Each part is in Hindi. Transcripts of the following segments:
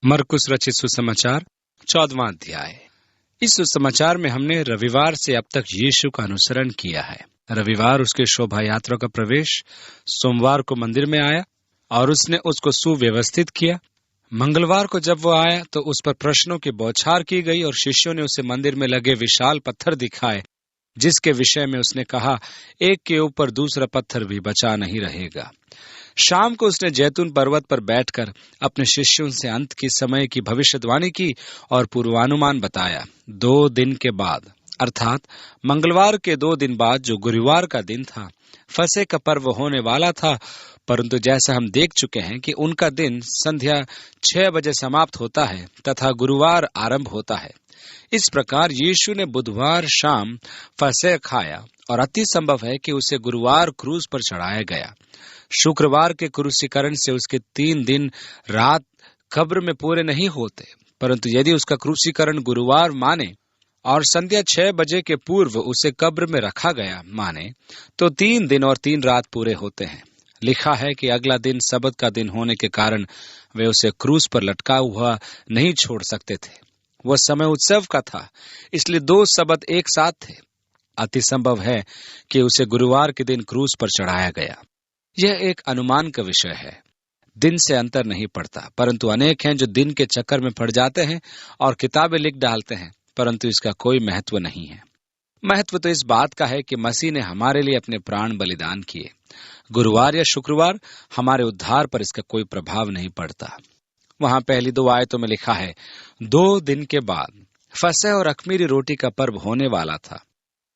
मरकुस रचित सुसमाचार 14वां अध्याय। इस सुसमाचार में हमने रविवार से अब तक यीशु का अनुसरण किया है। रविवार उसके शोभा यात्रा का प्रवेश, सोमवार को मंदिर में आया और उसने उसको सुव्यवस्थित किया। मंगलवार को जब वो आया तो उस पर प्रश्नों की बौछार की गई और शिष्यों ने उसे मंदिर में लगे विशाल पत्थर दिखाए, जिसके विषय में उसने कहा, एक के ऊपर दूसरा पत्थर भी बचा नहीं रहेगा। शाम को उसने जैतून पर्वत पर बैठकर अपने शिष्यों से अंत के समय की भविष्यवाणी की और पूर्वानुमान बताया। 2 दिन के बाद, अर्थात मंगलवार के 2 दिन बाद, जो गुरुवार का दिन था, फसह का पर्व होने वाला था। परंतु जैसा हम देख चुके हैं कि उनका दिन संध्या 6 बजे समाप्त होता है तथा गुरुवार आरंभ होता है। इस प्रकार यीशु ने बुधवार शाम फसह खाया और अति संभव है कि उसे गुरुवार क्रूस पर चढ़ाया गया। शुक्रवार के क्रूसीकरण से उसके 3 दिन रात कब्र में पूरे नहीं होते, परंतु यदि उसका क्रूसीकरण गुरुवार माने और संध्या 6 बजे के पूर्व उसे कब्र में रखा गया माने, तो 3 दिन और 3 रात पूरे होते हैं। लिखा है कि अगला दिन सबत का दिन होने के कारण वे उसे क्रूस पर लटका हुआ नहीं छोड़ सकते थे। वह समय उत्सव का था, इसलिए 2 सबत एक साथ थे। अति संभव है कि उसे गुरुवार के दिन क्रूस पर चढ़ाया गया। यह एक अनुमान का विषय है, दिन से अंतर नहीं पड़ता, परंतु अनेक हैं जो दिन के चक्कर में पड़ जाते हैं और किताबें लिख डालते हैं, परंतु इसका कोई महत्व नहीं है। महत्व तो इस बात का है कि मसीह ने हमारे लिए अपने प्राण बलिदान किए। गुरुवार या शुक्रवार हमारे उद्धार पर इसका कोई प्रभाव नहीं पड़ता। वहां पहली 2 आयतों में लिखा है, 2 दिन के बाद फसह और अख़मीरी रोटी का पर्व होने वाला था,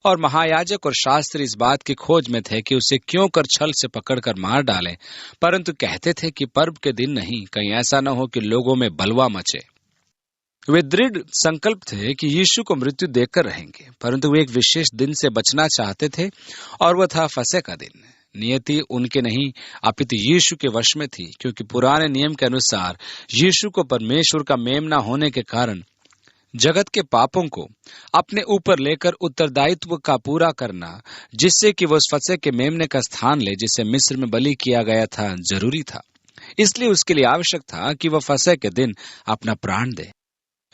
और महायाजक और शास्त्री इस बात की खोज में थे कि उसे क्यों कर छल से पकड़कर मार डालें, परंतु कहते थे कि पर्व के दिन नहीं, कहीं ऐसा न हो कि लोगों में बलवा मचे। वे दृढ़ संकल्प थे कि यीशु को मृत्यु देकर रहेंगे, परंतु वे एक विशेष दिन से बचना चाहते थे और वह था फसह का दिन। नियति उनके नहीं अपितु यीशु के वश में थी, क्योंकि पुराने नियम के अनुसार यीशु को परमेश्वर का मेमना होने के कारण जगत के पापों को अपने ऊपर लेकर उत्तरदायित्व का पूरा करना, जिससे कि वह उस फसह के मेमने का स्थान ले जिसे मिस्र में बलि किया गया था, जरूरी था। इसलिए उसके लिए आवश्यक था कि वह फसह के दिन अपना प्राण दे।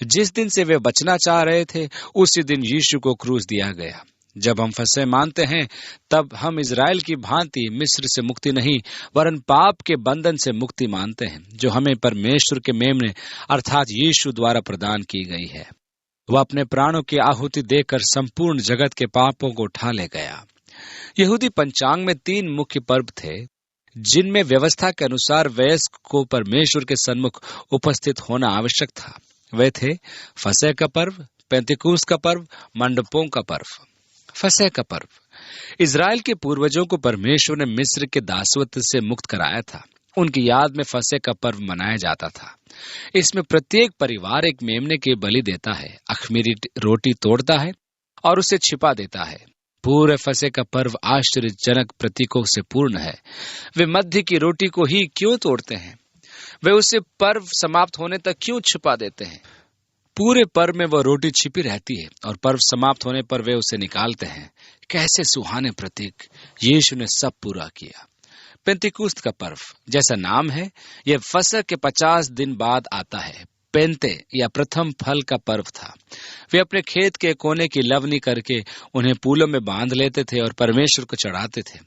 जिस दिन से वे बचना चाह रहे थे, उसी दिन यीशु को क्रूस दिया गया। जब हम फसह मानते हैं, तब हम इजराइल की भांति मिस्र से मुक्ति नहीं वरन पाप के बंधन से मुक्ति मानते हैं, जो हमें परमेश्वर के मेमने अर्थात यीशु द्वारा प्रदान की गई है। वह अपने प्राणों की आहुति देकर संपूर्ण जगत के पापों को उठा ले गया। यहूदी पंचांग में 3 मुख्य पर्व थे, जिनमें व्यवस्था के अनुसार वयस्क को परमेश्वर के सन्मुख उपस्थित होना आवश्यक था। वे थे फसह का पर्व, पेंतिकुस्त का पर्व, मंडपों का पर्व। फसह का पर्व इजराइल के पूर्वजों को परमेश्वर ने मिस्र के दासत्व से मुक्त कराया था। उनकी याद में फसह का पर्व मनाया जाता था। इसमें प्रत्येक परिवार एक मेमने की बलि देता है, अख़मीरी रोटी तोड़ता है और उसे छिपा देता है। पूरे फसह का पर्व आश्चर्यजनक प्रतीकों से पूर्ण है। वे मध्य की रोटी को ही क्यों तोड़ते हैं? वे उसे पर्व समाप्त होने तक क्यों छिपा देते हैं? पूरे पर्व में वह रोटी छिपी रहती है और पर्व समाप्त होने पर वे उसे निकालते हैं। कैसे सुहाने प्रतीक! यीशु ने सब पूरा किया। पेंतिकुस्त का पर्व, जैसा नाम है, यह फसह के 50 दिन बाद आता है। पेंते या प्रथम फल का पर्व था। वे अपने खेत के कोने की लवनी करके उन्हें पूलों में बांध लेते थे और परमेश्वर को चढ़ाते थे।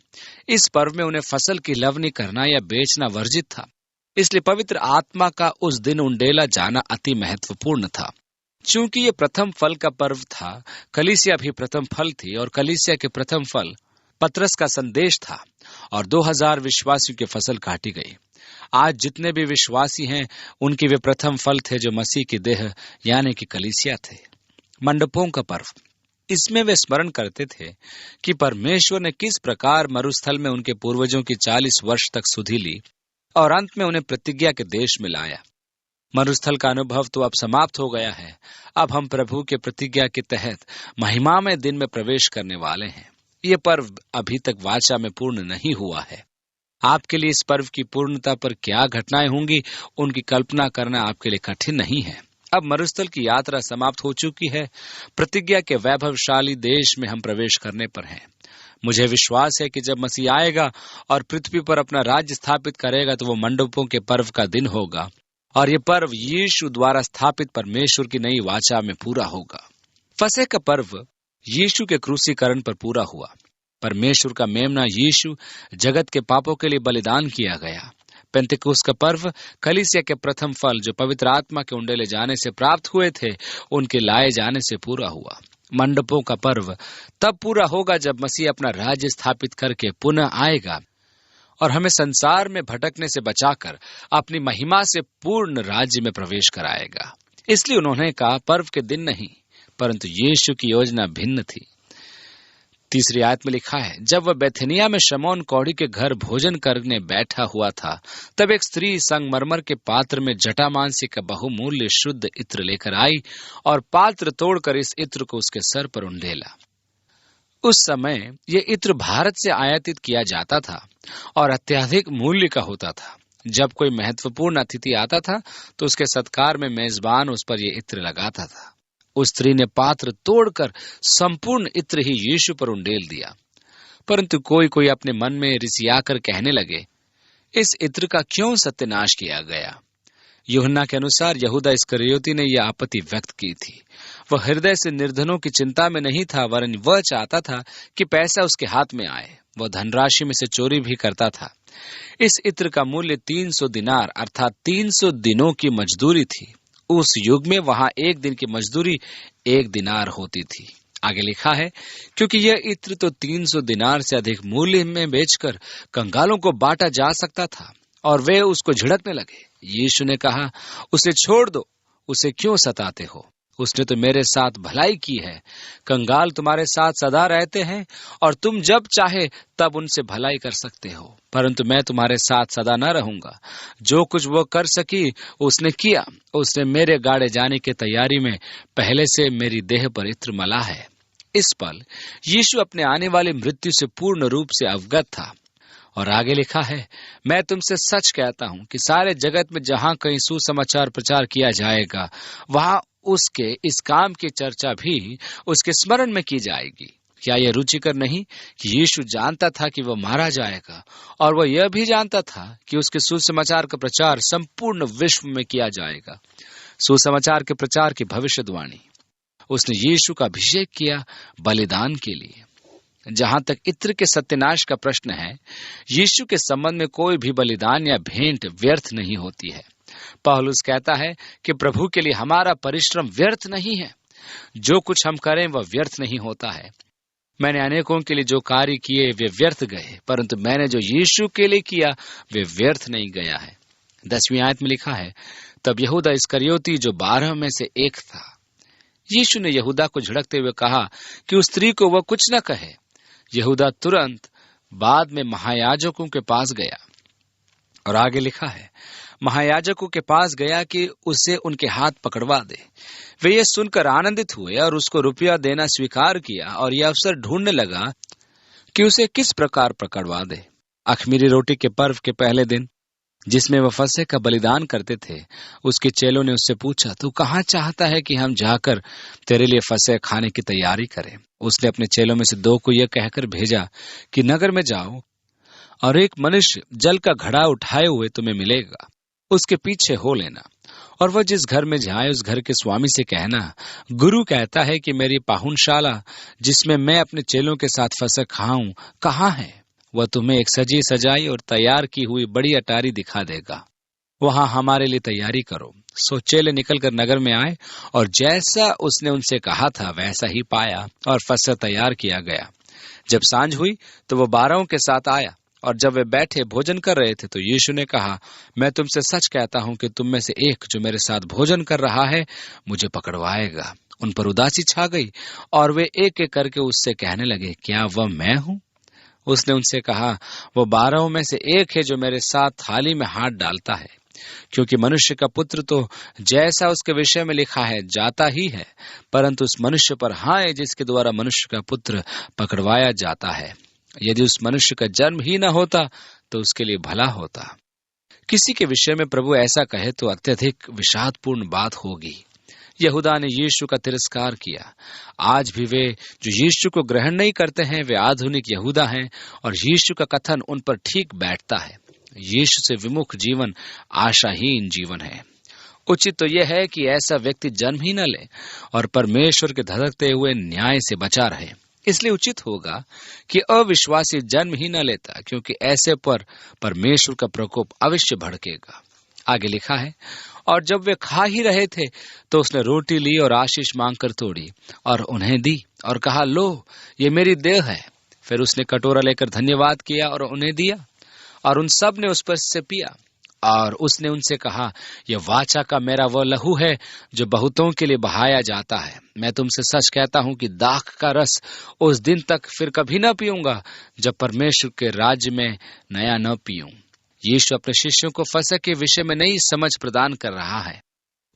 इस पर्व में उन्हें फसल की लवनी करना या बेचना वर्जित था, इसलिए पवित्र आत्मा का उस दिन उंडेला जाना अति महत्वपूर्ण था। चूंकि ये प्रथम फल का पर्व था, कलीसिया भी प्रथम फल थी और कलीसिया के प्रथम फल पतरस का संदेश था और 2000 विश्वासियों की फसल काटी गई। आज जितने भी विश्वासी हैं, उनके वे प्रथम फल थे जो मसीह की देह यानी कि कलीसिया थे। मंडपों का पर्व, इसमें वे स्मरण करते थे कि परमेश्वर ने किस प्रकार मरुस्थल में उनके पूर्वजों की 40 वर्ष तक सुधि ली और अंत में उन्हें प्रतिज्ञा के देश में लाया। मरुस्थल का अनुभव तो अब समाप्त हो गया है। अब हम प्रभु के प्रतिज्ञा के तहत महिमामय दिन में प्रवेश करने वाले हैं। यह पर्व अभी तक वाचा में पूर्ण नहीं हुआ है। आपके लिए इस पर्व की पूर्णता पर क्या घटनाएं होंगी, उनकी कल्पना करना आपके लिए कठिन नहीं है। अब मरुस्थल की यात्रा समाप्त हो चुकी है। प्रतिज्ञा के वैभवशाली देश में हम प्रवेश करने पर हैं। मुझे विश्वास है कि जब मसीह आएगा और पृथ्वी पर अपना राज्य स्थापित करेगा, तो वो मंडपों के पर्व का दिन होगा और ये पर्व यीशु द्वारा स्थापित परमेश्वर की नई वाचा में पूरा होगा। फसह का पर्व यीशु के क्रूसीकरण पर पूरा हुआ। परमेश्वर का मेमना यीशु जगत के पापों के लिए बलिदान किया गया। पेंतिकुस्त का पर्व कलीसिया के प्रथम फल जो पवित्र आत्मा के उंडेले जाने से प्राप्त हुए थे, उनके लाए जाने से पूरा हुआ। मंडपों का पर्व तब पूरा होगा जब मसीह अपना राज्य स्थापित करके पुनः आएगा और हमें संसार में भटकने से बचाकर अपनी महिमा से पूर्ण राज्य में प्रवेश कराएगा। इसलिए उन्होंने कहा, पर्व के दिन नहीं, परंतु यीशु की योजना भिन्न थी। तीसरी आयत में लिखा है, जब वह बेथनिया में शमौन कौड़ी के घर भोजन करने बैठा हुआ था, तब एक स्त्री संगमरमर के पात्र में जटामांसी का बहुमूल्य शुद्ध इत्र लेकर आई और पात्र तोड़कर इस इत्र को उसके सर पर उंडेला। उस समय ये इत्र भारत से आयातित किया जाता था और अत्यधिक मूल्य का होता था। जब कोई महत्वपूर्ण अतिथि आता था तो उसके सत्कार में मेजबान उस पर यह इत्र लगाता था। उस स्त्री ने पात्र तोड़कर संपूर्ण इत्र ही यीशु पर उंडेल दिया। परंतु कोई कोई अपने मन में रिसियाकर कहने लगे, इस इत्र का क्यों सत्यानाश किया गया? यूहन्ना के अनुसार यहूदा इस्करियोती ने यह आपत्ति व्यक्त की थी। वह हृदय से निर्धनों की चिंता में नहीं था, वरन वह चाहता था कि पैसा उसके हाथ में आए। वह धनराशि में से चोरी भी करता था। इस इत्र का मूल्य 300 दिनार अर्थात 300 दिनों की मजदूरी थी। उस युग में वहां एक दिन की मजदूरी 1 दिनार होती थी। आगे लिखा है, क्योंकि यह इत्र तो 300 दिनार से अधिक मूल्य में बेचकर कंगालों को बांटा जा सकता था, और वे उसको झिड़कने लगे। यीशु ने कहा, उसे छोड़ दो, उसे क्यों सताते हो? उसने तो मेरे साथ भलाई की है। कंगाल तुम्हारे साथ सदा रहते हैं और तुम जब चाहे तब उनसे भलाई कर सकते हो, परंतु मैं तुम्हारे साथ सदा न रहूंगा। जो कुछ वो कर सकी उसने किया। उसने मेरे गाड़े जाने की तैयारी में पहले से मेरी देह पर इत्र मला है। इस पल यीशु अपने आने वाली मृत्यु से पूर्ण रूप से अवगत था। और आगे लिखा है, मैं तुमसे सच कहता हूं कि सारे जगत में जहां कहीं सुसमाचार प्रचार किया जाएगा, वहां उसके इस काम की चर्चा भी उसके स्मरण में की जाएगी। क्या यह रुचिकर नहीं कि यीशु जानता था कि वह मारा जाएगा, और वह यह भी जानता था कि उसके सुसमाचार का प्रचार संपूर्ण विश्व में किया जाएगा। सुसमाचार के प्रचार की भविष्यवाणी। उसने यीशु का अभिषेक किया बलिदान के लिए। जहां तक इत्र के सत्यानाश का प्रश्न है, यीशु के संबंध में कोई भी बलिदान या भेंट व्यर्थ नहीं होती है। पौलुस कहता है कि प्रभु के लिए हमारा परिश्रम व्यर्थ नहीं है। जो कुछ हम करें वह व्यर्थ नहीं होता है। मैंने अनेकों के लिए जो कार्य किए वे व्यर्थ गए, परंतु मैंने जो यीशु के लिए किया वे व्यर्थ नहीं गया है। 10वीं आयत में लिखा है, तब यहूदा इस्करियोती जो 12 में से एक था। यीशु ने यहूदा को झिड़कते हुए कहा कि उस स्त्री को वह कुछ न कहे। यहूदा तुरंत बाद में महायाजकों के पास गया, और आगे लिखा है, महायाजकों के पास गया कि उसे उनके हाथ पकड़वा दे। वे ये सुनकर आनंदित हुए और उसको रुपया देना स्वीकार किया, और यह अवसर ढूंढने लगा कि उसे किस प्रकार पकड़वा दे। अख़मीरी रोटी के पर्व के पहले दिन, जिसमें वह फसह का बलिदान करते थे, उसके चेलों ने उससे पूछा, तू कहाँ चाहता है कि हम जाकर तेरे लिए फसह खाने की तैयारी करें? उसने अपने चेलों में से 2 को यह कहकर भेजा कि नगर में जाओ और एक मनुष्य जल का घड़ा उठाए हुए तुम्हें मिलेगा, उसके पीछे हो लेना, और वह जिस घर में जाए उस घर के स्वामी से कहना, गुरु कहता है कि मेरी पाहुनशाला जिसमें मैं अपने चेलों के साथ फसह खाऊं कहाँ है? वह तुम्हें एक सजी सजाई और तैयार की हुई बड़ी अटारी दिखा देगा। वहां हमारे लिए तैयारी करो। सो चेले निकलकर नगर में आए, और जैसा उसने उनसे कहा था वैसा ही पाया, और फसह तैयार किया गया। जब सांझ हुई तो वह 12 के साथ आया, और जब वे बैठे भोजन कर रहे थे तो यीशु ने कहा, मैं तुमसे सच कहता हूं कि तुम में से एक जो मेरे साथ भोजन कर रहा है मुझे पकड़वाएगा। उन पर उदासी छा गई, और वे एक एक करके उससे कहने लगे, क्या वह मैं हूं? उसने उनसे कहा, वह 12 में से एक है जो मेरे साथ थाली में हाथ डालता है। क्योंकि मनुष्य का पुत्र तो जैसा उसके विषय में लिखा है जाता ही है, परंतु उस मनुष्य पर हाय जिसके द्वारा मनुष्य का पुत्र पकड़वाया जाता है। यदि उस मनुष्य का जन्म ही न होता तो उसके लिए भला होता। किसी के विषय में प्रभु ऐसा कहे तो अत्यधिक विषादपूर्ण बात होगी। यहूदा ने यीशु का तिरस्कार किया। आज भी वे जो यीशु को ग्रहण नहीं करते हैं वे आधुनिक यहूदा हैं, और यीशु का कथन उन पर ठीक बैठता है। यीशु से विमुख जीवन आशाहीन जीवन है। उचित तो यह है कि ऐसा व्यक्ति जन्म ही न ले और परमेश्वर के धधकते हुए न्याय से बचा रहे। इसलिए उचित होगा कि अविश्वासी जन्म ही न लेता, क्योंकि ऐसे पर परमेश्वर का प्रकोप अवश्य भड़केगा। आगे लिखा है, और जब वे खा ही रहे थे तो उसने रोटी ली और आशीष मांगकर तोड़ी और उन्हें दी और कहा, लो, ये मेरी देह है। फिर उसने कटोरा लेकर धन्यवाद किया और उन्हें दिया, और उन सब ने उस पर से पिया। और उसने उनसे कहा, यह वाचा का मेरा वह लहू है जो बहुतों के लिए बहाया जाता है। मैं तुमसे सच कहता हूं कि दाख का रस उस दिन तक फिर कभी न पीऊंगा जब परमेश्वर के राज्य में नया न पीऊं। यीशु अपने शिष्यों को फसह के विषय में नई समझ प्रदान कर रहा है।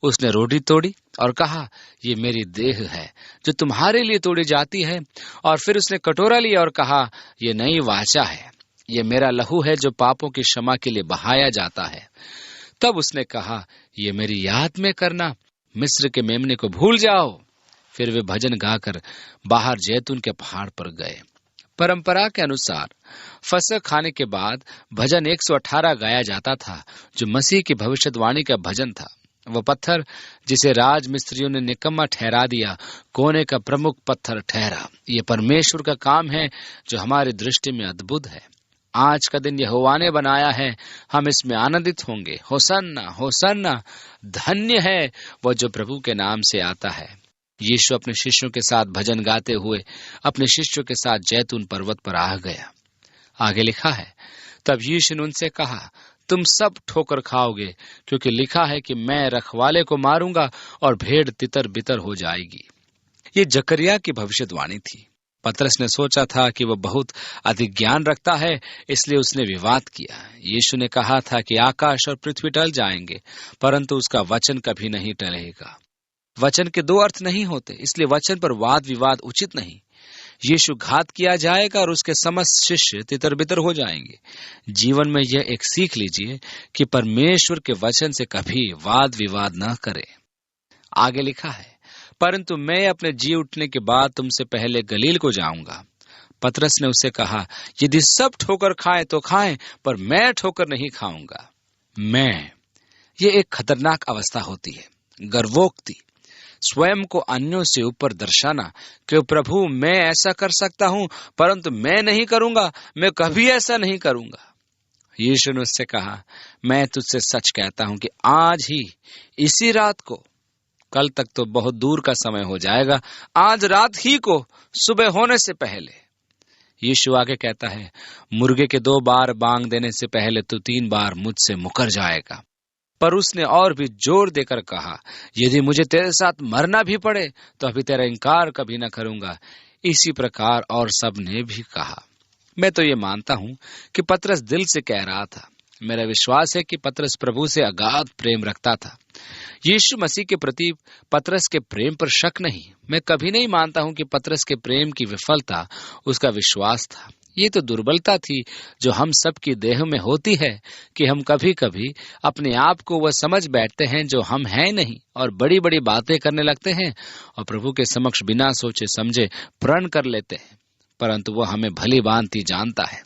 उसने रोटी तोड़ी और कहा, ये मेरी देह है जो तुम्हारे लिए तोड़ी जाती है। और फिर उसने कटोरा लिया और कहा, ये नई वाचा है, ये मेरा लहू है जो पापों की क्षमा के लिए बहाया जाता है। तब उसने कहा, ये मेरी याद में करना, मिस्र के मेमने को भूल जाओ। फिर वे भजन गाकर बाहर जैतून के पहाड़ पर गए। परंपरा के अनुसार फसह खाने के बाद भजन 118 गाया जाता था, जो मसीह की भविष्यवाणी का भजन था। वह पत्थर जिसे राज मिस्त्रियों ने निकम्मा ठहरा दिया, कोने का प्रमुख पत्थर ठहरा। ये परमेश्वर का काम है जो हमारी दृष्टि में अद्भुत है। आज का दिन यहोवा ने बनाया है, हम इसमें आनंदित होंगे। होसन्ना, होसन्ना, धन्य है वह जो प्रभु के नाम से आता है। यीशु अपने शिष्यों के साथ भजन गाते हुए अपने शिष्यों के साथ जैतून पर्वत पर आ गया। आगे लिखा है, तब यीशु ने उनसे कहा, तुम सब ठोकर खाओगे, क्योंकि लिखा है कि मैं रखवाले को मारूंगा और भेड़ तितर बितर हो जाएगी। ये जकरिया की भविष्यवाणी थी। पतरस ने सोचा था कि वह बहुत अधिक ज्ञान रखता है, इसलिए उसने विवाद किया। यीशु ने कहा था कि आकाश और पृथ्वी टल जाएंगे, परंतु उसका वचन कभी नहीं टलेगा। वचन के दो अर्थ नहीं होते, इसलिए वचन पर वाद विवाद उचित नहीं। यीशु घात किया जाएगा और उसके समस्त शिष्य तितर बितर हो जाएंगे। जीवन में यह एक सीख लीजिए कि परमेश्वर के वचन से कभी वाद विवाद न करें। आगे लिखा है, परंतु मैं अपने जी उठने के बाद तुमसे पहले गलील को जाऊंगा। पतरस ने उससे कहा, यदि सब ठोकर खाएं तो खाएं, पर मैं ठोकर नहीं खाऊंगा। ये एक खतरनाक अवस्था होती है। गर्वोक्ति, स्वयं को अन्यों से ऊपर दर्शाना कि प्रभु मैं ऐसा कर सकता हूं, परंतु मैं नहीं करूंगा, मैं कभी ऐसा नहीं करूंगा। यीशु ने उससे कहा, मैं तुझसे सच कहता हूं कि आज ही, इसी रात को, कल तक तो बहुत दूर का समय हो जाएगा, आज रात ही को, सुबह होने से पहले। यीशु आगे कहता है, मुर्गे के 2 बार बांग देने से पहले तो 3 बार मुझसे मुकर जाएगा। पर उसने और भी जोर देकर कहा, यदि मुझे तेरे साथ मरना भी पड़े तो अभी तेरा इनकार कभी न करूंगा। इसी प्रकार और सब ने भी कहा। मैं तो ये मानता हूं कि पतरस दिल से कह रहा था। मेरा विश्वास है कि पतरस प्रभु से अगाध प्रेम रखता था। यीशु मसीह के प्रति पतरस के प्रेम पर शक नहीं। मैं कभी नहीं मानता हूं कि पतरस के प्रेम की विफलता उसका विश्वास था। ये तो दुर्बलता थी जो हम सब की देह में होती है कि हम कभी कभी अपने आप को वह समझ बैठते हैं जो हम हैं नहीं, और बड़ी बड़ी बातें करने लगते हैं और प्रभु के समक्ष बिना सोचे समझे प्रण कर लेते हैं, परंतु वह हमें भली भांति जानता है।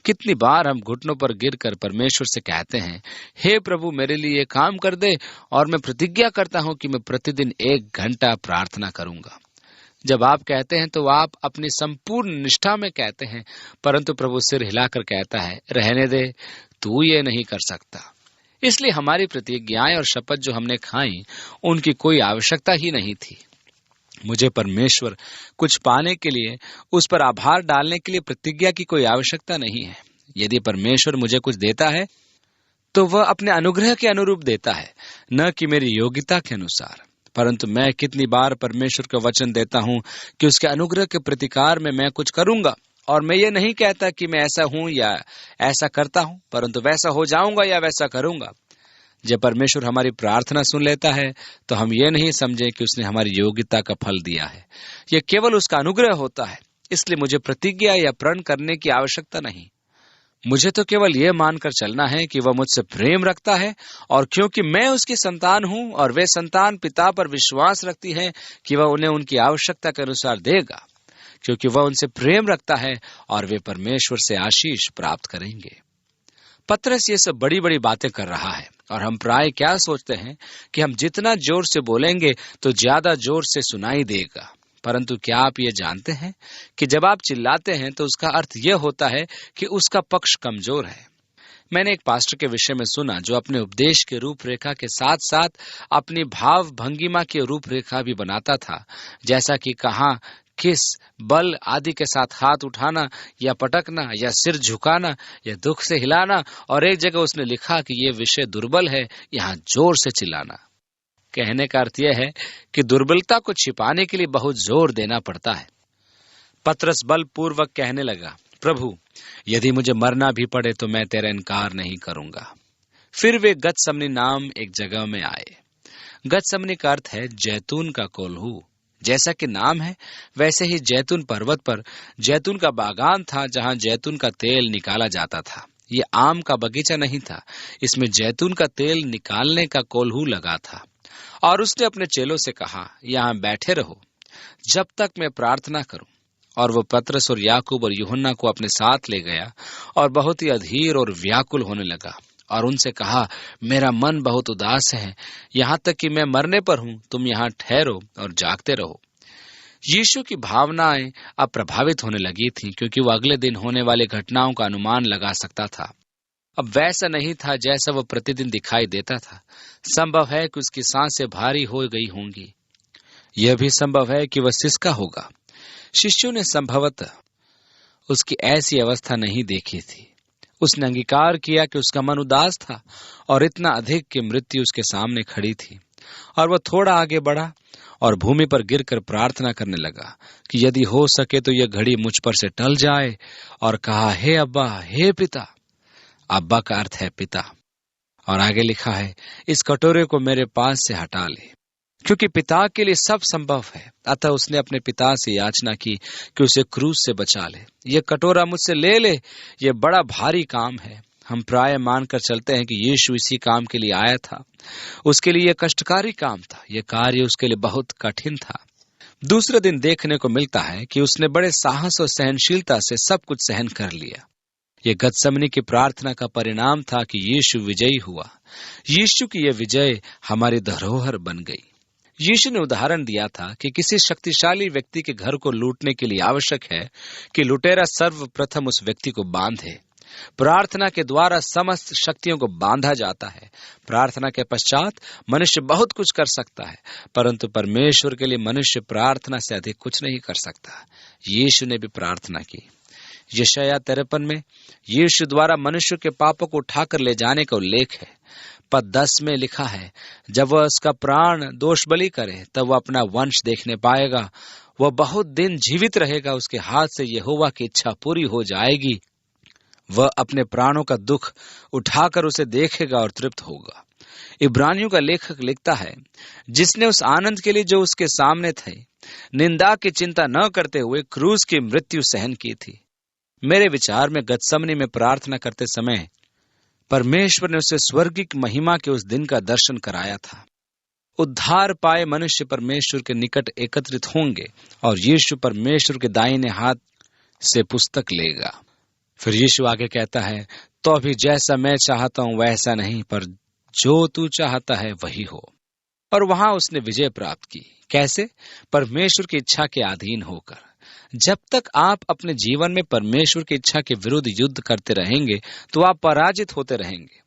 कितनी बार हम घुटनों पर गिरकर परमेश्वर से कहते हैं, हे प्रभु मेरे लिए ये काम कर दे, और मैं प्रतिज्ञा करता हूं कि मैं प्रतिदिन 1 घंटा प्रार्थना करूंगा। जब आप कहते हैं तो आप अपनी संपूर्ण निष्ठा में कहते हैं, परंतु प्रभु सिर हिलाकर कहता है, रहने दे, तू ये नहीं कर सकता। इसलिए हमारी प्रतिज्ञाएं और शपथ जो हमने खाई, उनकी कोई आवश्यकता ही नहीं थी। मुझे परमेश्वर कुछ पाने के लिए, उस पर आभार डालने के लिए प्रतिज्ञा की कोई आवश्यकता नहीं है। यदि परमेश्वर मुझे कुछ देता है तो वह अपने अनुग्रह के अनुरूप देता है, न कि मेरी योग्यता के अनुसार। परंतु मैं कितनी बार परमेश्वर का वचन देता हूं कि उसके अनुग्रह के प्रतिकार में मैं कुछ करूंगा, और मैं ये नहीं कहता कि मैं ऐसा हूं या ऐसा करता हूं, परंतु वैसा हो जाऊंगा या वैसा करूंगा। जब परमेश्वर हमारी प्रार्थना सुन लेता है तो हम ये नहीं समझे कि उसने हमारी योग्यता का फल दिया है, यह केवल उसका अनुग्रह होता है। इसलिए मुझे प्रतिज्ञा या प्रण करने की आवश्यकता नहीं। मुझे तो केवल यह मानकर चलना है कि वह मुझसे प्रेम रखता है, और क्योंकि मैं उसकी संतान हूं और वे संतान पिता पर विश्वास रखती है कि वह उन्हें उनकी आवश्यकता के अनुसार देगा, क्योंकि वह उनसे प्रेम रखता है और वे परमेश्वर से आशीष प्राप्त करेंगे। पतरस ये सब बड़ी बड़ी बातें कर रहा है और हम प्राय क्या सोचते हैं कि हम जितना जोर से बोलेंगे तो ज्यादा जोर से सुनाई देगा। परंतु क्या आप ये जानते हैं कि जब आप चिल्लाते हैं तो उसका अर्थ यह होता है कि उसका पक्ष कमजोर है। मैंने एक पास्टर के विषय में सुना जो अपने उपदेश के रूपरेखा के साथ साथ अपनी भाव भंगिमा की रूपरेखा भी बनाता था, जैसा कि कहाँ, किस, बल आदि के साथ हाथ उठाना या पटकना या सिर झुकाना या दुख से हिलाना, और एक जगह उसने लिखा कि ये विषय दुर्बल है, यहाँ जोर से चिल्लाना। कहने का अर्थ यह है कि दुर्बलता को छिपाने के लिए बहुत जोर देना पड़ता है। पतरस बलपूर्वक कहने लगा, प्रभु यदि मुझे मरना भी पड़े तो मैं तेरा इनकार नहीं करूंगा। फिर वे गतसमनी नाम एक जगह में आए। गतसमनी का अर्थ है जैतून का कोल्हू। जैसा कि नाम है वैसे ही जैतून पर्वत पर जैतून का बागान था जहां जैतून का तेल निकाला जाता था। ये आम का बगीचा नहीं था, इसमें जैतून का तेल निकालने का कोल्हू लगा था। और उसने अपने चेलों से कहा, यहाँ बैठे रहो जब तक मैं प्रार्थना करूं। और वो पतरस और याकूब और यूहन्ना को अपने साथ ले गया और बहुत ही अधीर और व्याकुल होने लगा और उनसे कहा, मेरा मन बहुत उदास है, यहाँ तक कि मैं मरने पर हूँ। तुम यहाँ ठहरो और जागते रहो। यीशु की भावनाएं अब प्रभावित होने लगी थीं, क्योंकि वो अगले दिन होने वाली घटनाओं का अनुमान लगा सकता था। अब वैसा नहीं था जैसा वो प्रतिदिन दिखाई देता था। संभव है कि उसकी सांसें भारी हो गई होंगी। यह भी संभव है कि वह सिसका होगा। शिष्यों ने संभवतः उसकी ऐसी अवस्था नहीं देखी थी। उसने अंगीकार किया कि उसका मन उदास था और इतना अधिक कि मृत्यु उसके सामने खड़ी थी। और वह थोड़ा आगे बढ़ा और भूमि पर गिरकर प्रार्थना करने लगा कि यदि हो सके तो यह घड़ी मुझ पर से टल जाए, और कहा, हे अब्बा, हे पिता। अब्बा का अर्थ है पिता। और आगे लिखा है, इस कटोरे को मेरे पास से हटा ले, क्योंकि पिता के लिए सब संभव है। अतः उसने अपने पिता से याचना की कि उसे क्रूस से बचा ले। यह कटोरा मुझसे ले ले, यह बड़ा भारी काम है। हम प्राय मानकर चलते हैं कि यीशु इसी काम के लिए आया था। उसके लिए यह कष्टकारी काम था, यह कार्य उसके लिए बहुत कठिन था। दूसरे दिन देखने को मिलता है कि उसने बड़े साहस और सहनशीलता से सब कुछ सहन कर लिया। यह गतसमनी की प्रार्थना का परिणाम था कि यीशु विजयी हुआ। यीशु की यह विजय हमारी धरोहर बन गई। यीशु ने उदाहरण दिया था कि किसी शक्तिशाली व्यक्ति के घर को लूटने के लिए आवश्यक है कि लुटेरा सर्वप्रथम उस व्यक्ति को बांधे। प्रार्थना के द्वारा समस्त शक्तियों को बांधा जाता है। प्रार्थना के पश्चात मनुष्य बहुत कुछ कर सकता है, परंतु परमेश्वर के लिए मनुष्य प्रार्थना से अधिक कुछ नहीं कर सकता। यीशु ने भी प्रार्थना की। यशायाह 53 में यीशु द्वारा मनुष्य के पापों को उठाकर ले जाने का उल्लेख है। पद 10 में लिखा है, जब वह उसका प्राण दोष बलि करे तब वह अपना वंश देखने पाएगा। वह बहुत दिन जीवित रहेगा, उसके हाथ से यहोवा की इच्छा पूरी हो जाएगी। वह अपने प्राणों का दुख उठाकर उसे देखेगा और तृप्त होगा। इब्रानियों का लेखक लिखता है, जिसने उस आनंद के लिए जो उसके सामने थे निंदा की चिंता न करते हुए क्रूस की मृत्यु सहन की थी। मेरे विचार में गतसमनी में प्रार्थना करते समय परमेश्वर ने उसे स्वर्गिक महिमा के उस दिन का दर्शन कराया था। उद्धार पाए मनुष्य परमेश्वर के निकट एकत्रित होंगे और यीशु परमेश्वर के दाहिने हाथ से पुस्तक लेगा। फिर यीशु आगे कहता है, तो अभी जैसा मैं चाहता हूं वैसा नहीं, पर जो तू चाहता है वही हो। और वहां उसने विजय प्राप्त की। कैसे? परमेश्वर की इच्छा के अधीन होकर। जब तक आप अपने जीवन में परमेश्वर की इच्छा के विरुद्ध युद्ध करते रहेंगे तो आप पराजित होते रहेंगे।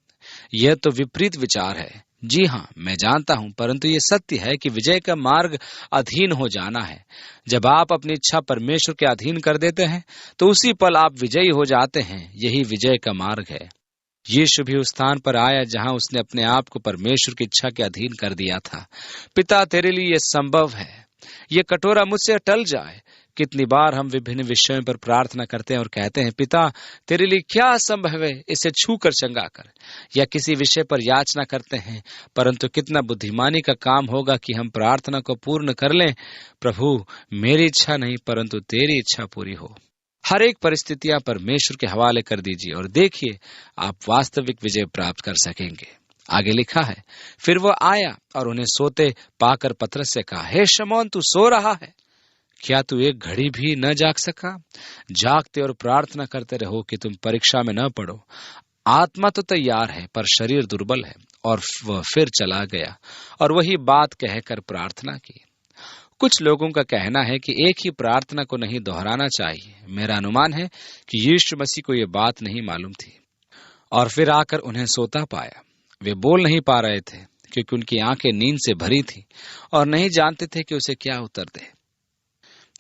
यह तो विपरीत विचार है। जी हाँ, मैं जानता हूं, परंतु यह सत्य है कि विजय का मार्ग अधीन हो जाना है। जब आप अपनी इच्छा परमेश्वर के अधीन कर देते हैं तो उसी पल आप विजयी हो जाते हैं। यही विजय का मार्ग है। यीशु भी उस स्थान पर आया जहां उसने अपने आप को परमेश्वर की इच्छा के अधीन कर दिया था। पिता, तेरे लिए यह संभव है, यह कटोरा मुझसे टल जाए। कितनी बार हम विभिन्न विषयों पर प्रार्थना करते हैं और कहते हैं, पिता तेरे लिए क्या असंभव है, इसे छू कर चंगा कर। या किसी विषय पर याचना करते हैं, परंतु कितना बुद्धिमानी का काम होगा कि हम प्रार्थना को पूर्ण कर लें, प्रभु मेरी इच्छा नहीं परंतु तेरी इच्छा पूरी हो। हर एक परिस्थितियां परमेश्वर के हवाले कर दीजिए और देखिए आप वास्तविक विजय प्राप्त कर सकेंगे। आगे लिखा है, फिर वह आया और उन्हें सोते पाकर पतरस से कहा, हे शमौन, तू सो रहा है? क्या तू एक घड़ी भी न जाग सका? जागते और प्रार्थना करते रहो कि तुम परीक्षा में न पड़ो। आत्मा तो तैयार है पर शरीर दुर्बल है। और वह फिर चला गया और वही बात कहकर प्रार्थना की। कुछ लोगों का कहना है कि एक ही प्रार्थना को नहीं दोहराना चाहिए। मेरा अनुमान है कि यीशु मसीह को यह बात नहीं मालूम थी और फिर आकर उन्हें सोता पाया। वे बोल नहीं पा रहे थे क्योंकि उनकी आंखें नींद से भरी थी और नहीं जानते थे कि उसे क्या उत्तर दे।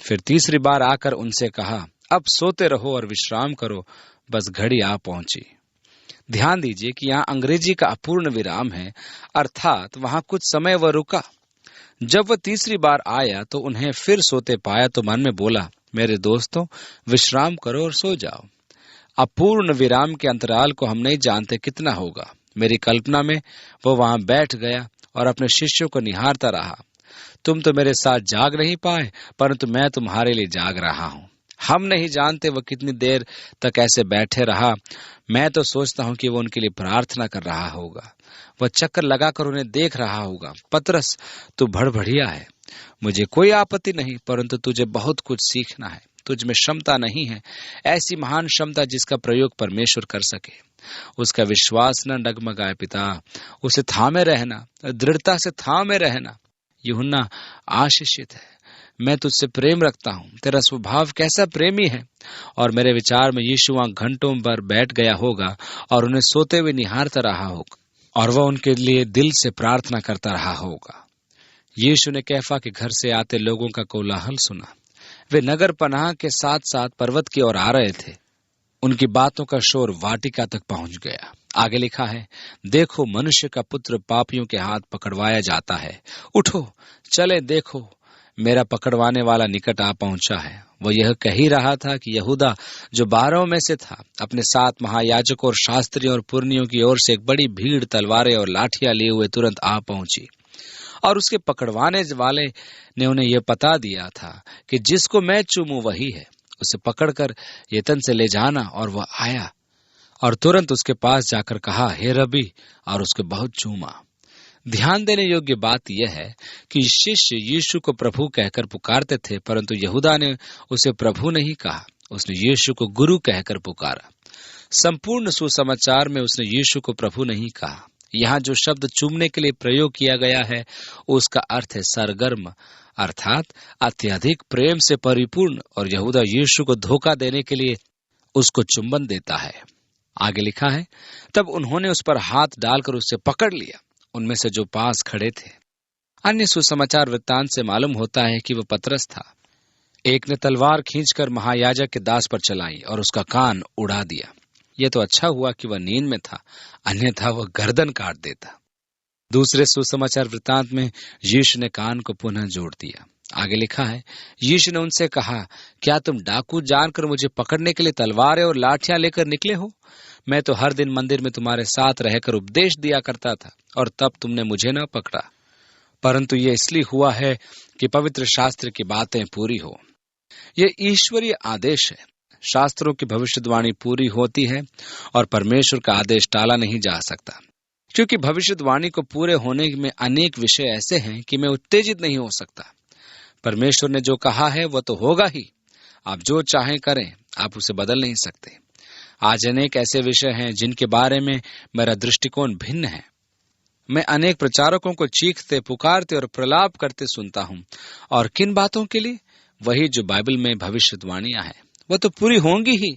फिर तीसरी बार आकर उनसे कहा, अब सोते रहो और विश्राम करो, बस घड़ी आ पहुंची। ध्यान दीजिए कि यहाँ अंग्रेजी का अपूर्ण विराम है, अर्थात वहां कुछ समय वह रुका। जब वह तीसरी बार आया तो उन्हें फिर सोते पाया तो मन में बोला, मेरे दोस्तों, विश्राम करो और सो जाओ। अपूर्ण विराम के अंतराल को हम नहीं जानते कितना होगा। मेरी कल्पना में वो वहां बैठ गया और अपने शिष्यों को निहारता रहा। तुम तो मेरे साथ जाग नहीं पाए, परंतु मैं तुम्हारे लिए जाग रहा हूं। हम नहीं जानते वह कितनी देर तक ऐसे बैठे रहा। मैं तो सोचता हूं कि वो उनके लिए प्रार्थना कर रहा होगा। वह चक्कर लगाकर उन्हें देख रहा होगा। पतरस, तू भड़बड़िया है, मुझे कोई आपत्ति नहीं, परंतु तुझे बहुत कुछ सीखना है। तुझ में क्षमता नहीं है, ऐसी महान क्षमता जिसका प्रयोग परमेश्वर कर सके। उसका विश्वास न डगमगाए पिता, उसे थामे रहना, दृढ़ता से थामे रहना। यूहन्ना आशीषित है, मैं तुझसे प्रेम रखता हूँ। तेरा स्वभाव कैसा प्रेमी है। और मेरे विचार में यीशु वहां घंटों पर बैठ गया होगा और उन्हें सोते हुए निहारता रहा होगा और वह उनके लिए दिल से प्रार्थना करता रहा होगा। यीशु ने कैफा के घर से आते लोगों का कोलाहल सुना। वे नगर पनाह के साथ साथ पर्वत की ओर आ रहे थे। उनकी बातों का शोर वाटिका तक पहुंच गया। आगे लिखा है, देखो, मनुष्य का पुत्र पापियों के हाथ पकड़वाया जाता है। उठो, चले, देखो, मेरा पकड़वाने वाला निकट आ पहुंचा है। वह यह कह ही रहा था कि यहूदा, जो 12 में से था, अपने 7 महायाजकों और शास्त्रियों और पुरनियों की ओर से एक बड़ी भीड़ तलवारें और लाठियां लिए हुए तुरंत आ पहुंची। और उसके पकड़वाने वाले ने उन्हें यह बता दिया था कि जिसको मैं चूमूं वही है, उसे पकड़कर यतन से ले जाना। और वह आया और तुरंत उसके पास जाकर कहा, हे रबी, और उसके बहुत चूमा। ध्यान देने योग्य बात यह है कि शिष्य यीशु को प्रभु कहकर पुकारते थे, परंतु यहूदा ने उसे प्रभु नहीं कहा, उसने यीशु को गुरु कहकर पुकारा। संपूर्ण सुसमाचार में उसने यीशु को प्रभु नहीं कहा। यहाँ जो शब्द चूमने के लिए प्रयोग किया गया है, उसका अर्थ है सरगर्म, अर्थात अत्यधिक प्रेम से परिपूर्ण। और यहूदा यीशु को धोखा देने के लिए उसको चुंबन देता है। आगे लिखा है, तब उन्होंने उस पर हाथ डालकर उसे पकड़ लिया, उनमें से जो पास खड़े थे। अन्य सुसमाचार वृत्तांत से मालूम होता है कि वह पतरस था। एक ने तलवार खींचकर महायाजक के दास पर चलाई और उसका कान उड़ा दिया। यह तो अच्छा हुआ कि वह नींद में था, अन्यथा वह गर्दन काट देता। दूसरे सुसमाचार वृत्तांत में यीशु ने कान को पुनः जोड़ दिया। आगे लिखा है, यीशु ने उनसे कहा, क्या तुम डाकू जानकर मुझे पकड़ने के लिए तलवारें और लाठियां लेकर निकले हो? मैं तो हर दिन मंदिर में तुम्हारे साथ रहकर उपदेश दिया करता था और तब तुमने मुझे न पकड़ा, परंतु ये इसलिए हुआ है कि पवित्र शास्त्र की बातें पूरी हो। ये ईश्वरीय आदेश है। शास्त्रों की भविष्यवाणी पूरी होती है और परमेश्वर का आदेश टाला नहीं जा सकता, क्योंकि भविष्यवाणी को पूरे होने में अनेक विषय ऐसे हैं कि मैं उत्तेजित नहीं हो सकता। परमेश्वर ने जो कहा है वह तो होगा ही। आप जो चाहें करें, आप उसे बदल नहीं सकते। आज अनेक ऐसे विषय हैं जिनके बारे में मेरा दृष्टिकोण भिन्न है। मैं अनेक प्रचारकों को चीखते, पुकारते और प्रलाप करते सुनता हूं, और किन बातों के लिए? वही जो बाइबल में भविष्यवाणियां हैं, वह तो पूरी होंगी ही।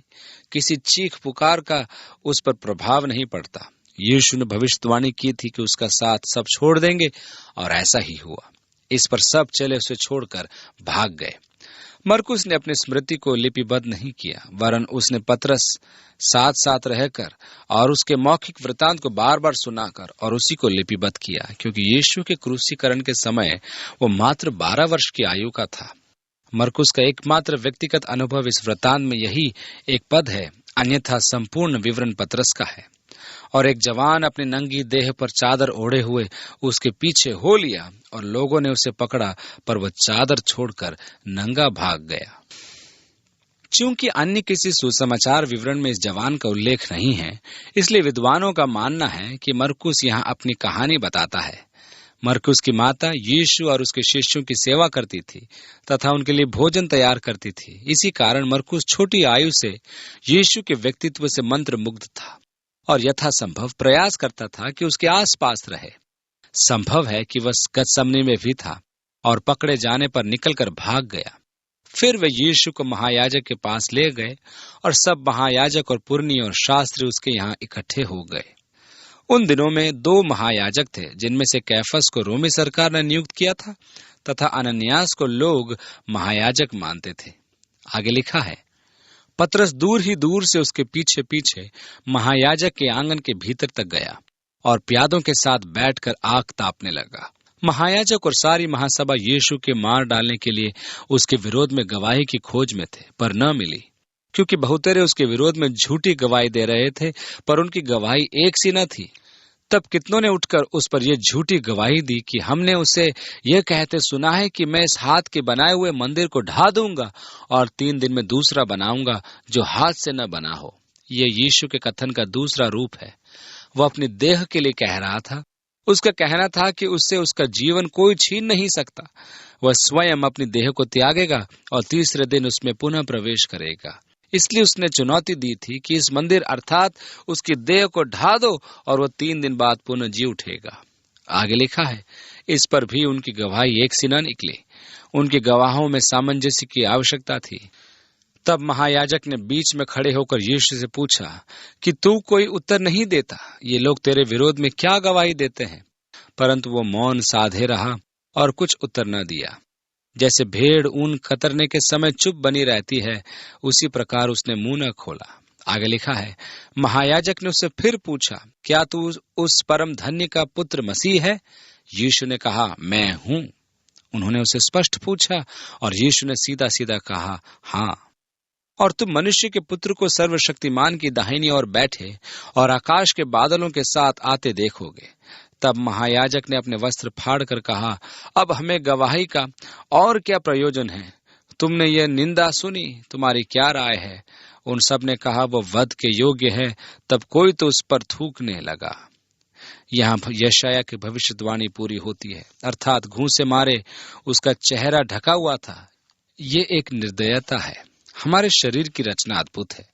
किसी चीख पुकार का उस पर प्रभाव नहीं पड़ता। यीशु ने भविष्यवाणी की थी कि उसका साथ सब छोड़ देंगे, और ऐसा ही हुआ। इस पर सब चले उसे छोड़कर भाग गए। मरकुस ने अपनी स्मृति को लिपिबद्ध नहीं किया, वरन उसने पतरस साथ साथ रहकर और उसके मौखिक वृतांत को बार बार सुनाकर और उसी को लिपिबद्ध किया, क्योंकि यीशु के क्रूसीकरण के समय वो मात्र 12 वर्ष की आयु का था। मरकुस का एकमात्र व्यक्तिगत अनुभव इस वृतांत में यही एक पद है, अन्यथा संपूर्ण विवरण पतरस का है। और एक जवान अपनी नंगी देह पर चादर ओढ़े हुए उसके पीछे हो लिया और लोगों ने उसे पकड़ा, पर वह चादर छोड़कर नंगा भाग गया। चूंकि अन्य किसी सुसमाचार विवरण में इस जवान का उल्लेख नहीं है, इसलिए विद्वानों का मानना है कि मरकुस यहाँ अपनी कहानी बताता है। मरकुस की माता यीशु और उसके शिष्यों की सेवा करती थी तथा उनके लिए भोजन तैयार करती थी। इसी कारण मरकुस छोटी आयु से यीशु के व्यक्तित्व से मंत्र मुग्ध था। और यथासंभव प्रयास करता था कि उसके आसपास रहे। संभव है कि वह गतसमनी में भी था और पकड़े जाने पर निकलकर भाग गया। फिर वे यीशु को महायाजक के पास ले गए और सब महायाजक और पुरनी और शास्त्री उसके यहाँ इकट्ठे हो गए। उन दिनों में 2 महायाजक थे, जिनमें से कैफस को रोमी सरकार ने नियुक्त किया था तथा अनन्यास को लोग महायाजक मानते थे। आगे लिखा है, पतरस दूर ही दूर से उसके पीछे पीछे महायाजक के आंगन के भीतर तक गया और प्यादों के साथ बैठकर आग तापने लगा। महायाजक और सारी महासभा यीशु के मार डालने के लिए उसके विरोध में गवाही की खोज में थे, पर न मिली, क्योंकि बहुतेरे उसके विरोध में झूठी गवाही दे रहे थे, पर उनकी गवाही एक सी न थी। तब कितनों ने उठकर उस पर यह झूठी गवाही दी कि हमने उसे यह कहते सुना है कि मैं इस हाथ के बनाए हुए मंदिर को ढा दूंगा और 3 दिन में दूसरा बनाऊंगा जो हाथ से न बना हो। यह यीशु के कथन का दूसरा रूप है। वह अपनी देह के लिए कह रहा था। उसका कहना था कि उससे उसका जीवन कोई छीन नहीं सकता। वह स्वयं अपनी देह को त्यागेगा और तीसरे दिन उसमें पुनः प्रवेश करेगा। इसलिए उसने चुनौती दी थी कि इस मंदिर अर्थात उसकी देह को ढा दो और वह 3 दिन बाद पुनः जी उठेगा। आगे लिखा है, इस पर भी उनकी गवाही एक सी न निकली। उनके गवाहों में सामंजस्य की आवश्यकता थी। तब महायाजक ने बीच में खड़े होकर यीशु से पूछा कि तू कोई उत्तर नहीं देता। ये लोग तेरे विरोध में क्या गवाही देते हैं? परंतु वो मौन साधे रहा और कुछ उत्तर न दिया। जैसे भेड़ ऊन कतरने के समय चुप बनी रहती है, उसी प्रकार उसने मुंह न खोला। आगे लिखा है, महायाजक ने उससे फिर पूछा, क्या तू उस परम धन्य का पुत्र मसीह है? यीशु ने कहा, मैं हूं। उन्होंने उसे स्पष्ट पूछा और यीशु ने सीधा सीधा कहा, हाँ, और तुम मनुष्य के पुत्र को सर्वशक्तिमान की दाहिनी ओर बैठे और आकाश के बादलों के साथ आते देखोगे। तब महायाजक ने अपने वस्त्र फाड़ कर कहा, अब हमें गवाही का और क्या प्रयोजन है? तुमने यह निंदा सुनी, तुम्हारी क्या राय है? उन सब ने कहा, वो वध के योग्य है। तब कोई तो उस पर थूकने लगा। यहाँ यशाया की भविष्यवाणी पूरी होती है, अर्थात घूंसे से मारे उसका चेहरा ढका हुआ था। ये एक निर्दयता है। हमारे शरीर की रचना अद्भुत है।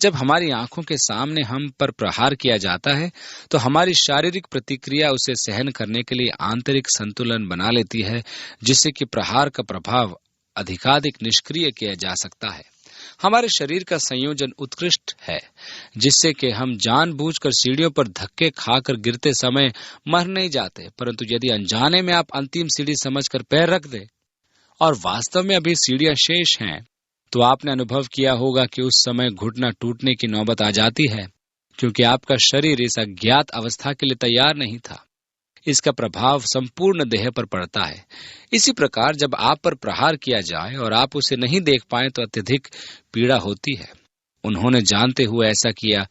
जब हमारी आंखों के सामने हम पर प्रहार किया जाता है तो हमारी शारीरिक प्रतिक्रिया उसे सहन करने के लिए आंतरिक संतुलन बना लेती है, जिससे कि प्रहार का प्रभाव अधिकाधिक निष्क्रिय किया जा सकता है। हमारे शरीर का संयोजन उत्कृष्ट है, जिससे कि हम जानबूझकर सीढ़ियों पर धक्के खाकर गिरते समय मर नहीं जाते। परंतु यदि अनजाने में आप अंतिम सीढ़ी समझकर पैर रख दे और वास्तव में अभी सीढ़ियां शेष हैं, तो आपने अनुभव किया होगा कि उस समय घुटना टूटने की नौबत आ जाती है, क्योंकि आपका शरीर इस अज्ञात अवस्था के लिए तैयार नहीं था। इसका प्रभाव संपूर्ण देह पर पड़ता है। इसी प्रकार जब आप पर प्रहार किया जाए और आप उसे नहीं देख पाए तो अत्यधिक पीड़ा होती है। उन्होंने जानते हुए ऐसा किया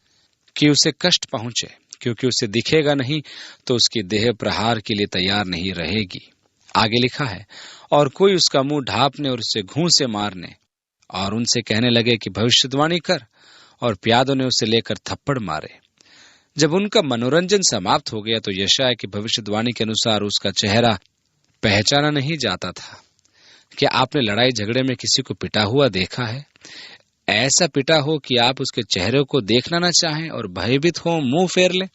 कि उसे कष्ट पहुंचे, क्योंकि उसे दिखेगा नहीं तो उसकी देह प्रहार के लिए तैयार नहीं रहेगी। आगे लिखा है, और कोई उसका मुंह ढांपने और उसे घूंसे से मारने और उनसे कहने लगे कि भविष्यवाणी कर, और प्यादों ने उसे लेकर थप्पड़ मारे। जब उनका मनोरंजन समाप्त हो गया तो यशाया की भविष्यवाणी के अनुसार उसका चेहरा पहचाना नहीं जाता था। क्या आपने लड़ाई झगड़े में किसी को पिटा हुआ देखा है? ऐसा पिटा हो कि आप उसके चेहरे को देखना न चाहें और भयभीत हो मुंह फेर लें?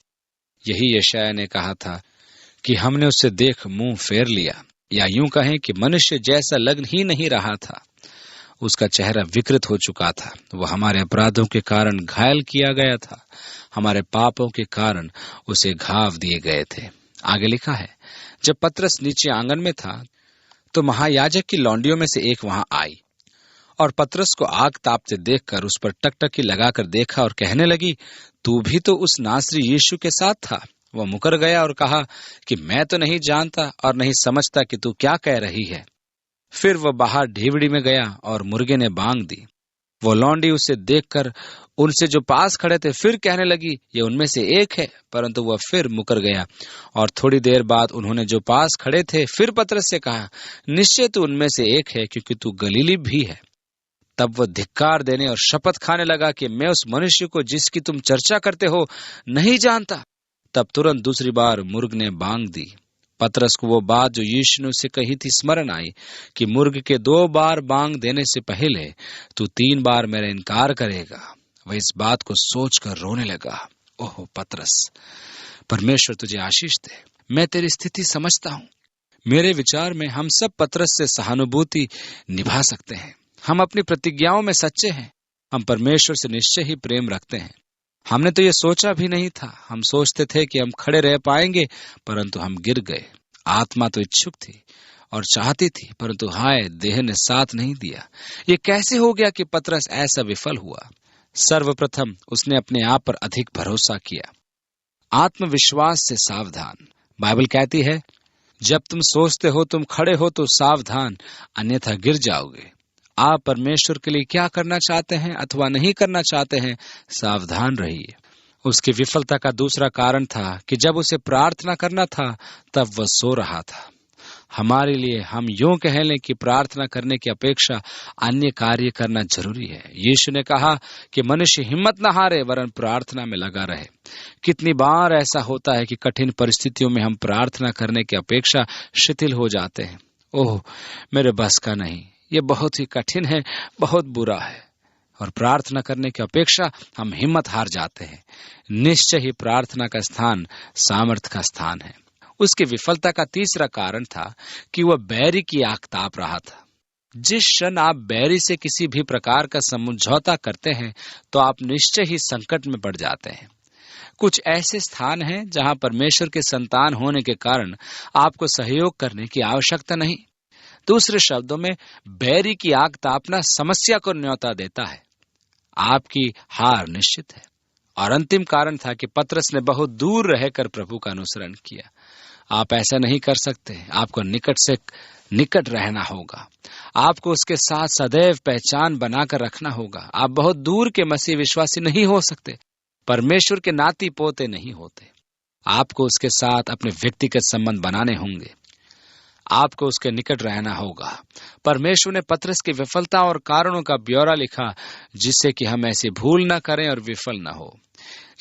यही यशाया ने कहा था कि हमने उससे देख मुंह फेर लिया, या यूं कहें कि मनुष्य जैसा लग ही नहीं रहा था। उसका चेहरा विकृत हो चुका था। वह हमारे अपराधों के कारण घायल किया गया था, हमारे पापों के कारण उसे घाव दिए गए थे। आगे लिखा है, जब पतरस नीचे आंगन में था तो महायाजक की लौंडियों में से एक वहां आई और पतरस को आग तापते देखकर उस पर टकटकी लगाकर देखा और कहने लगी, तू भी तो उस नासरी यीशु के साथ था। वह मुकर गया और कहा कि मैं तो नहीं जानता और नहीं समझता कि तू क्या कह रही है। फिर वह बाहर ढीवड़ी में गया और मुर्गे ने बांग दी। वो लौंडी उसे देखकर उनसे जो पास खड़े थे फिर कहने लगी, ये उनमें से एक है, परंतु वह फिर मुकर गया। और थोड़ी देर बाद उन्होंने जो पास खड़े थे फिर पतरस से कहा, निश्चय तू उनमें से एक है, क्योंकि तू गलीली भी है। तब वह धिक्कार देने और शपथ खाने लगा कि मैं उस मनुष्य को जिसकी तुम चर्चा करते हो नहीं जानता। तब तुरंत दूसरी बार मुर्ग ने बांग दी। पतरस को वो बात जो यीशु ने उसे कही थी स्मरण आई कि मुर्ग के 2 बार बांग देने से पहले तू 3 बार मेरा इनकार करेगा। वह इस बात को सोचकर रोने लगा ओह पतरस, परमेश्वर तुझे आशीष दे। मैं तेरी स्थिति समझता हूँ। मेरे विचार में हम सब पतरस से सहानुभूति निभा सकते हैं। हम अपनी प्रतिज्ञाओं में सच्चे हैं। हम परमेश्वर से निश्चय ही प्रेम रखते हैं। हमने तो ये सोचा भी नहीं था। हम सोचते थे कि हम खड़े रह पाएंगे, परंतु हम गिर गए। आत्मा तो इच्छुक थी और चाहती थी, परंतु हाय, देह ने साथ नहीं दिया। ये कैसे हो गया कि पतरस ऐसा विफल हुआ? सर्वप्रथम उसने अपने आप पर अधिक भरोसा किया। आत्मविश्वास से सावधान। बाइबल कहती है, जब तुम सोचते हो तुम खड़े हो तो सावधान, अन्यथा गिर जाओगे। आप परमेश्वर के लिए क्या करना चाहते हैं अथवा नहीं करना चाहते हैं, सावधान रहिए। उसकी विफलता का दूसरा कारण था कि जब उसे प्रार्थना करना था तब वह सो रहा था। हमारे लिए हम यूं कह लें कि प्रार्थना करने की अपेक्षा अन्य कार्य करना जरूरी है। यीशु ने कहा कि मनुष्य हिम्मत न हारे वरन प्रार्थना में लगा रहे। कितनी बार ऐसा होता है कि कठिन परिस्थितियों में हम प्रार्थना करने की अपेक्षा शिथिल हो जाते हैं। ओह, मेरे बस का नहीं, ये बहुत ही कठिन है, बहुत बुरा है। और प्रार्थना करने की अपेक्षा हम हिम्मत हार जाते हैं। निश्चय ही प्रार्थना का स्थान सामर्थ्य का स्थान है। उसकी विफलता का तीसरा कारण था कि वह बैरी की आग ताप रहा था। जिस क्षण आप बैरी से किसी भी प्रकार का समझौता करते हैं तो आप निश्चय ही संकट में पड़ जाते हैं। कुछ ऐसे स्थान हैं जहां परमेश्वर के संतान होने के कारण आपको सहयोग करने की आवश्यकता नहीं। दूसरे शब्दों में, बैरी की आग तापना समस्या को न्योता देता है। आपकी हार निश्चित है। और अंतिम कारण था कि पतरस ने बहुत दूर रहकर प्रभु का अनुसरण किया। आप ऐसा नहीं कर सकते। आपको निकट से निकट रहना होगा। आपको उसके साथ सदैव पहचान बनाकर रखना होगा। आप बहुत दूर के मसीह विश्वासी नहीं हो सकते। परमेश्वर के नाती पोते नहीं होते। आपको उसके साथ अपने व्यक्तिगत संबंध बनाने होंगे। आपको उसके निकट रहना होगा। परमेश्वर ने पतरस की विफलता और कारणों का ब्यौरा लिखा, जिससे कि हम ऐसी भूल न करें और विफल न हो।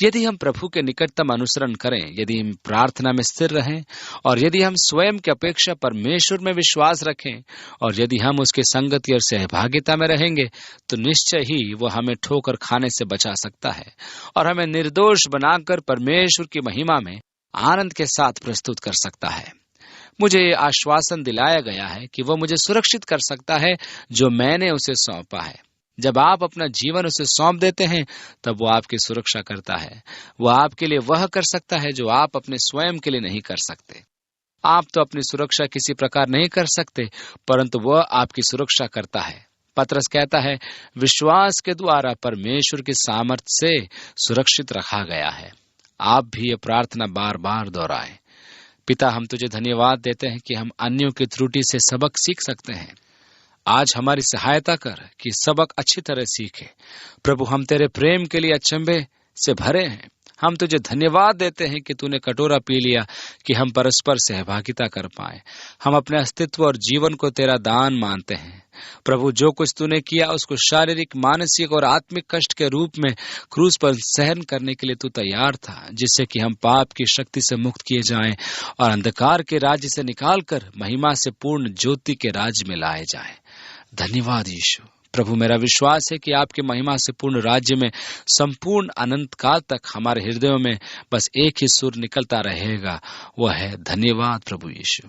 यदि हम प्रभु के निकटतम अनुसरण करें, यदि हम प्रार्थना में स्थिर रहें, और यदि हम स्वयं की अपेक्षा परमेश्वर में विश्वास रखें, और यदि हम उसकी संगति और सहभागिता में रहेंगे, तो निश्चय ही वो हमें ठोकर खाने से बचा सकता है और हमें निर्दोष बनाकर परमेश्वर की महिमा में आनंद के साथ प्रस्तुत कर सकता है। मुझे ये आश्वासन दिलाया गया है कि वह मुझे सुरक्षित कर सकता है जो मैंने उसे सौंपा है। जब आप अपना जीवन उसे सौंप देते हैं, तब वो आपकी सुरक्षा करता है। वह आपके लिए वह कर सकता है जो आप अपने स्वयं के लिए नहीं कर सकते। आप तो अपनी सुरक्षा किसी प्रकार नहीं कर सकते, परंतु वह आपकी सुरक्षा करता है। पतरस कहता है, विश्वास के द्वारा परमेश्वर की सामर्थ्य से सुरक्षित रखा गया है। आप भी ये प्रार्थना बार बार दोहराएं। पिता, हम तुझे धन्यवाद देते हैं कि हम अन्यों की त्रुटि से सबक सीख सकते हैं। आज हमारी सहायता कर कि सबक अच्छी तरह सीखे। प्रभु, हम तेरे प्रेम के लिए अचंभे से भरे हैं। हम तुझे धन्यवाद देते हैं कि तूने कटोरा पी लिया कि हम परस्पर सहभागिता कर पाए। हम अपने अस्तित्व और जीवन को तेरा दान मानते हैं। प्रभु, जो कुछ तूने किया उसको शारीरिक, मानसिक और आत्मिक कष्ट के रूप में क्रूस पर सहन करने के लिए तू तैयार था, जिससे कि हम पाप की शक्ति से मुक्त किए जाएं और अंधकार के राज्य से निकालकर महिमा से पूर्ण ज्योति के राज्य में लाए जाएं। धन्यवाद यीशु। प्रभु, मेरा विश्वास है कि आपके महिमा से पूर्ण राज्य में संपूर्ण अनंत काल तक हमारे हृदयों में बस एक ही सुर निकलता रहेगा, वह है धन्यवाद प्रभु यीशु।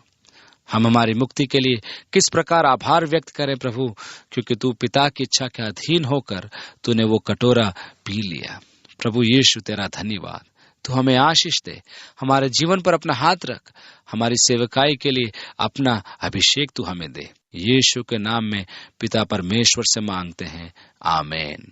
हम हमारी मुक्ति के लिए किस प्रकार आभार व्यक्त करें प्रभु, क्योंकि तू पिता की इच्छा के अधीन होकर तूने वो कटोरा पी लिया। प्रभु यीशु, तेरा धन्यवाद। तू हमें आशीष दे। हमारे जीवन पर अपना हाथ रख। हमारी सेवकाई के लिए अपना अभिषेक तू हमें दे। यीशु के नाम में पिता परमेश्वर से मांगते हैं, आमीन।